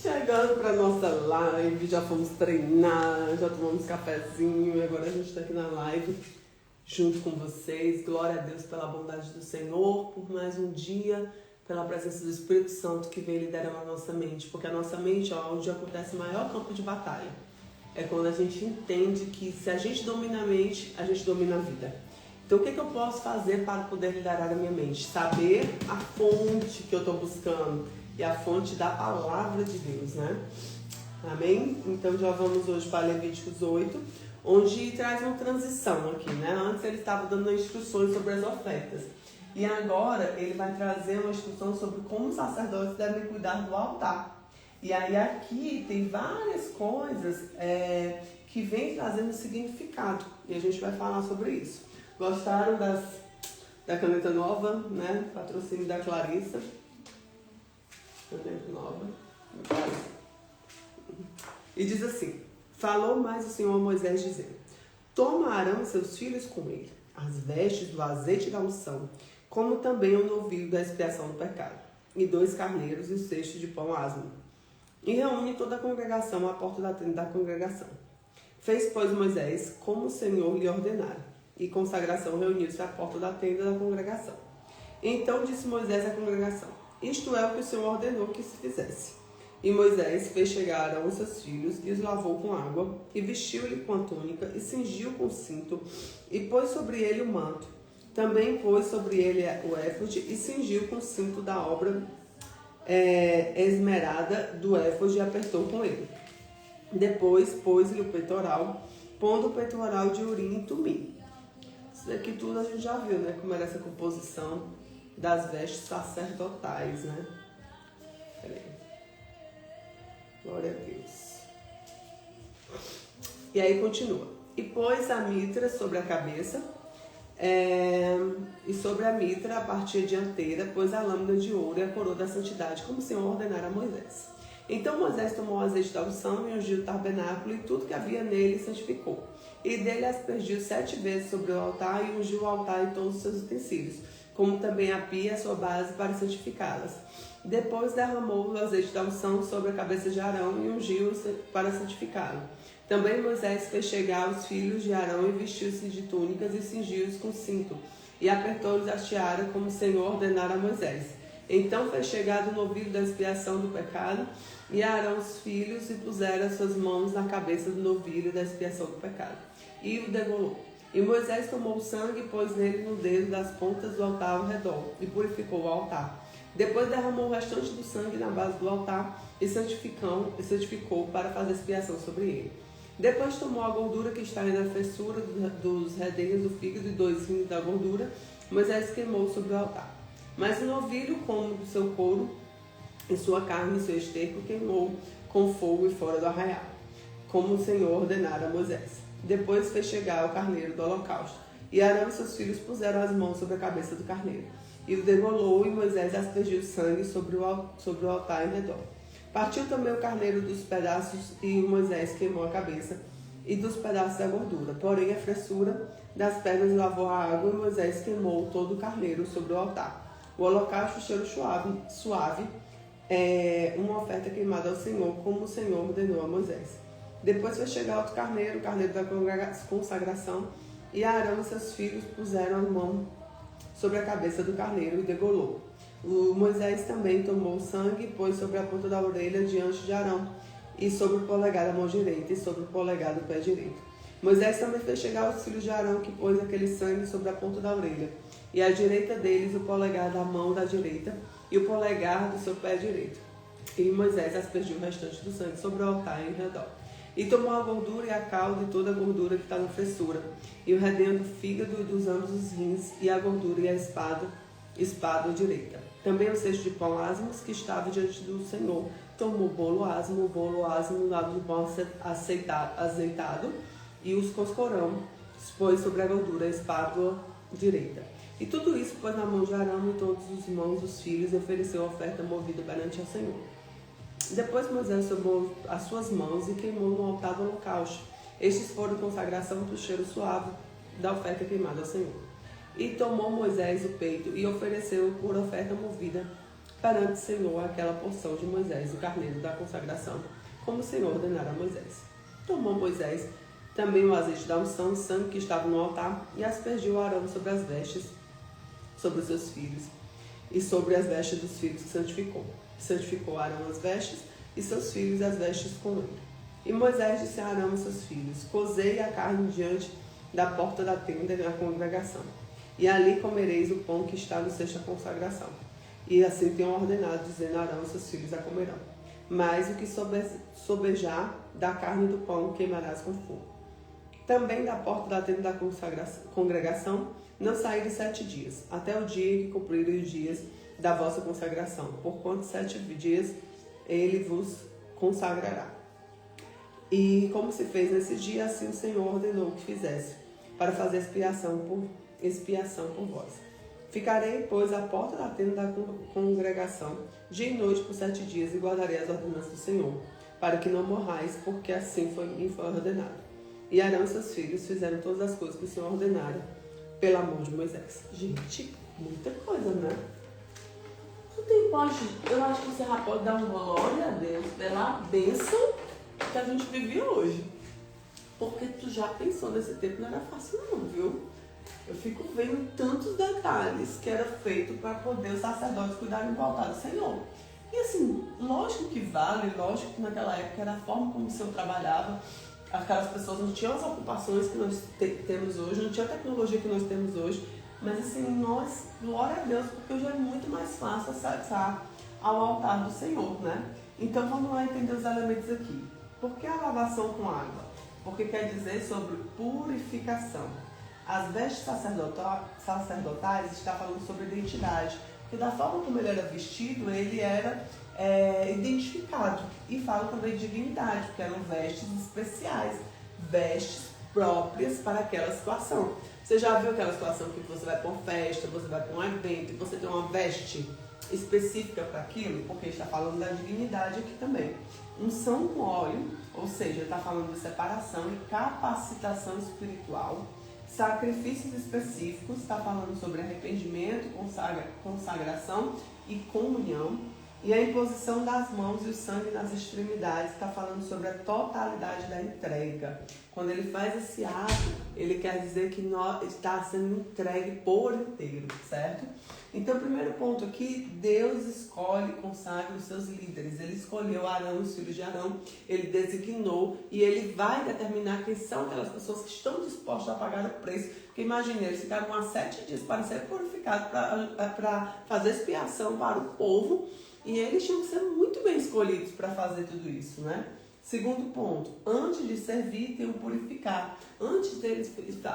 Chegando para nossa live, já fomos treinar, já tomamos cafezinho e agora a gente está aqui na live junto com vocês. Glória a Deus pela bondade do Senhor, por mais um dia, pela presença do Espírito Santo que vem liderando a nossa mente, porque a nossa mente é onde acontece o maior campo de batalha. É quando a gente entende que se a gente domina a mente, a gente domina a vida. Então o que eu posso fazer para poder liderar a minha mente? Saber a fonte que eu estou buscando. E a fonte da palavra de Deus, né? Amém? Então já vamos hoje para Levíticos 8, onde traz uma transição aqui, né? Antes ele estava dando instruções sobre as ofertas. E agora ele vai trazer uma instrução sobre como os sacerdotes devem cuidar do altar. E aí aqui tem várias coisas que vem trazendo significado. E a gente vai falar sobre isso. Gostaram da caneta nova, né? Patrocínio da Clarissa. Nova. E diz assim: falou mais o Senhor a Moisés dizendo: toma Arão e seus filhos com ele as vestes do azeite da unção, como também o novilho da expiação do pecado, e 2 carneiros e o cesto de pão asmo, e reúne toda a congregação à porta da tenda da congregação. Fez, pois, Moisés como o Senhor lhe ordenara, e consagração reuniu-se à porta da tenda da congregação. Então disse Moisés à congregação: isto é o que o Senhor ordenou que se fizesse. E Moisés fez chegar Arão e seus filhos, e os lavou com água, e vestiu-lhe com a túnica, e cingiu com o cinto, e pôs sobre ele o manto. Também pôs sobre ele o éfode, e cingiu com o cinto da obra esmerada do éfode, e apertou com ele. Depois pôs-lhe o peitoral, pondo o peitoral de urim e tumim. Isso daqui tudo a gente já viu, né? Como era essa composição das vestes sacerdotais, né? Peraí. Glória a Deus. E aí continua. E pôs a mitra sobre a cabeça, e sobre a mitra, a parte dianteira, pôs a lâmina de ouro e a coroa da santidade, como o Senhor ordenara a Moisés. Então Moisés tomou o azeite da unção e ungiu o tabernáculo, e tudo que havia nele santificou. E dele aspergiu 7 vezes sobre o altar, e ungiu o altar e todos os seus utensílios, como também a pia e a sua base, para santificá-las. Depois derramou o azeite da unção sobre a cabeça de Arão e ungiu-os para santificá-lo. Também Moisés fez chegar os filhos de Arão e vestiu-se de túnicas e cingiu-os com cinto, e apertou-lhes a tiara, como o Senhor ordenara a Moisés. Então foi chegado o novilho da expiação do pecado, e Arão os filhos, e puseram as suas mãos na cabeça do novilho da expiação do pecado, e o degolou. E Moisés tomou o sangue e pôs nele no dedo das pontas do altar ao redor, e purificou o altar. Depois derramou o restante do sangue na base do altar, e santificou para fazer expiação sobre ele. Depois tomou a gordura que está na fessura dos redenhos do fígado e 2 rins da gordura, Moisés queimou sobre o altar. Mas o novilho, como do seu couro, e sua carne e seu esterco, queimou com fogo e fora do arraial, como o Senhor ordenara a Moisés. Depois fez chegar o carneiro do holocausto, e Arão e seus filhos puseram as mãos sobre a cabeça do carneiro, e o degolou, e Moisés aspergiu sangue sobre o altar em redor. Partiu também o carneiro dos pedaços, e Moisés queimou a cabeça e dos pedaços da gordura. Porém, a fressura das pernas lavou a água, e Moisés queimou todo o carneiro sobre o altar. O holocausto, cheiro suave, uma oferta queimada ao Senhor, como o Senhor ordenou a Moisés. Depois foi chegar outro carneiro, o carneiro da consagração, e Arão e seus filhos puseram a mão sobre a cabeça do carneiro e degolou. O Moisés também tomou o sangue e pôs sobre a ponta da orelha diante de Arão, e sobre o polegar da mão direita, e sobre o polegar do pé direito. Moisés também fez chegar os filhos de Arão, que pôs aquele sangue sobre a ponta da orelha, e à direita deles o polegar da mão da direita, e o polegar do seu pé direito. E Moisés aspergiu o restante do sangue sobre o altar em redor. E tomou a gordura e a cauda e toda a gordura que está na fressura, e o redenho do fígado e dos ambos os rins, e a gordura e a espada à direita. Também o cesto de pão asmos que estava diante do Senhor. Tomou o bolo asmo no lado do pão azeitado, e os coscorão, pôs sobre a gordura a espádua direita. E tudo isso pôs na mão de Arão, e todos os irmãos dos filhos, e ofereceu a oferta movida perante ao Senhor. Depois Moisés tomou as suas mãos e queimou no altar do holocausto. Estes foram consagração do cheiro suave da oferta queimada ao Senhor. E tomou Moisés o peito e ofereceu por oferta movida perante o Senhor aquela porção de Moisés, o carneiro da consagração, como o Senhor ordenara a Moisés. Tomou Moisés também o azeite da unção, o sangue que estava no altar, e aspergiu Arão sobre as vestes, sobre os seus filhos, e sobre as vestes dos filhos que santificou. Santificou Arão as vestes, e seus filhos as vestes com ele. E Moisés disse a Arão e seus filhos: cozei a carne diante da porta da tenda da congregação, e ali comereis o pão que está no cesto da consagração. E assim tenham ordenado, dizendo: Arão e seus filhos a comerão. Mas o que sobejar da carne do pão queimarás com fogo. Também da porta da tenda da congregação não saíram 7 dias, até o dia em que cumprirem os dias da vossa consagração, porquanto 7 dias ele vos consagrará. E como se fez nesse dia, assim o Senhor ordenou que fizesse, para fazer expiação por vós. Ficarei, pois, à porta da tenda da congregação, dia e noite por 7 dias, e guardarei as ordenanças do Senhor, para que não morrais, porque assim me foi ordenado. E Arão e seus filhos fizeram todas as coisas que o Senhor ordenara, pela mão de Moisés. Gente, muita coisa, né? Eu acho que você já pode dar uma glória a Deus pela bênção que a gente vive hoje. Porque tu já pensou nesse tempo, não era fácil não, viu? Eu fico vendo tantos detalhes que era feito para poder os sacerdotes cuidarem do altar do Senhor. E assim, lógico que vale, lógico que naquela época era a forma como o Senhor trabalhava. Aquelas pessoas não tinham as ocupações que nós temos hoje, não tinha a tecnologia que nós temos hoje. Mas assim, nós, glória a Deus, porque hoje é muito mais fácil acessar ao altar do Senhor, né? Então vamos lá entender os elementos aqui. Por que a lavação com água? Porque quer dizer sobre purificação. As vestes sacerdotais está falando sobre identidade. Porque da forma como ele era vestido, ele era identificado. E fala também de dignidade, porque eram vestes especiais, vestes próprias para aquela situação. Você já viu aquela situação que você vai para uma festa, você vai para um evento e você tem uma veste específica para aquilo? Porque está falando da dignidade aqui também. Unção com óleo, ou seja, está falando de separação e capacitação espiritual. Sacrifícios específicos, está falando sobre arrependimento, consagração e comunhão. E a imposição das mãos e o sangue nas extremidades, está falando sobre a totalidade da entrega. Quando ele faz esse ato, ele quer dizer que está sendo entregue por inteiro, certo? Então, o primeiro ponto aqui, Deus escolhe e consagra os seus líderes. Ele escolheu Arão e os filhos de Arão, ele designou e ele vai determinar quem são aquelas pessoas que estão dispostas a pagar o preço. Porque imagine, eles ficaram há 7 dias para ser purificados, para fazer expiação para o povo. E eles tinham que ser muito bem escolhidos para fazer tudo isso, né? Segundo ponto, antes de servir, tem que purificar. Antes deles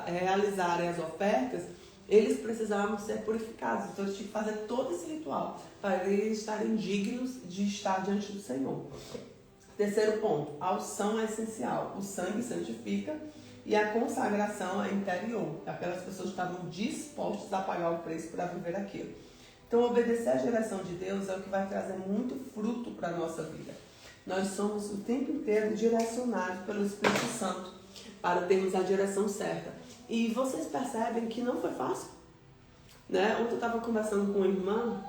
realizarem as ofertas, eles precisavam ser purificados. Então, eles tinham que fazer todo esse ritual para eles estarem dignos de estar diante do Senhor. Terceiro ponto, a unção é essencial. O sangue santifica e a consagração é interior. Aquelas pessoas estavam dispostas a pagar o preço para viver aquilo. Então, obedecer à direção de Deus é o que vai trazer muito fruto para a nossa vida. Nós somos o tempo inteiro direcionados pelo Espírito Santo para termos a direção certa. E vocês percebem que não foi fácil, né? Ontem eu estava conversando com uma irmã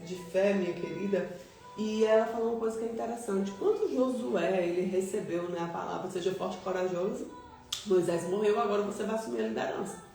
de fé, minha querida, e ela falou uma coisa que é interessante. Quando Josué ele recebeu, né, a palavra, seja forte e corajoso, Moisés morreu, agora você vai assumir a liderança.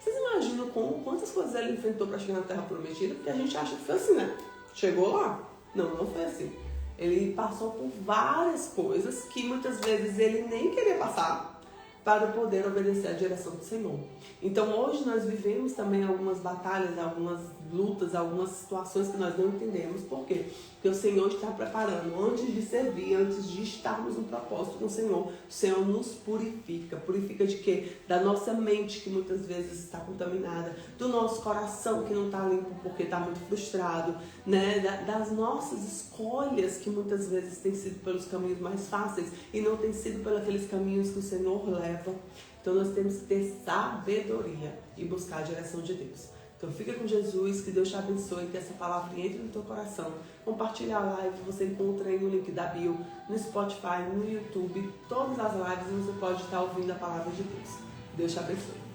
Vocês imaginam quantas coisas ele enfrentou para chegar na Terra Prometida? Porque a gente acha que foi assim, né? Chegou lá. Não foi assim. Ele passou por várias coisas que muitas vezes ele nem queria passar para poder obedecer à direção do Senhor. Então hoje nós vivemos também algumas batalhas, algumas lutas, algumas situações que nós não entendemos. Por quê? Porque o Senhor está preparando, antes de servir, antes de estarmos no propósito com o Senhor nos purifica. Purifica de quê? Da nossa mente, que muitas vezes está contaminada, do nosso coração, que não está limpo porque está muito frustrado, né? Das nossas escolhas, que muitas vezes têm sido pelos caminhos mais fáceis e não têm sido pelos aqueles caminhos que o Senhor leva. Então nós temos que ter sabedoria e buscar a direção de Deus. Então fica com Jesus, que Deus te abençoe, que essa palavra entre no teu coração. Compartilha a live, você encontra aí no link da bio, no Spotify, no YouTube, todas as lives você pode estar ouvindo a palavra de Deus. Deus te abençoe.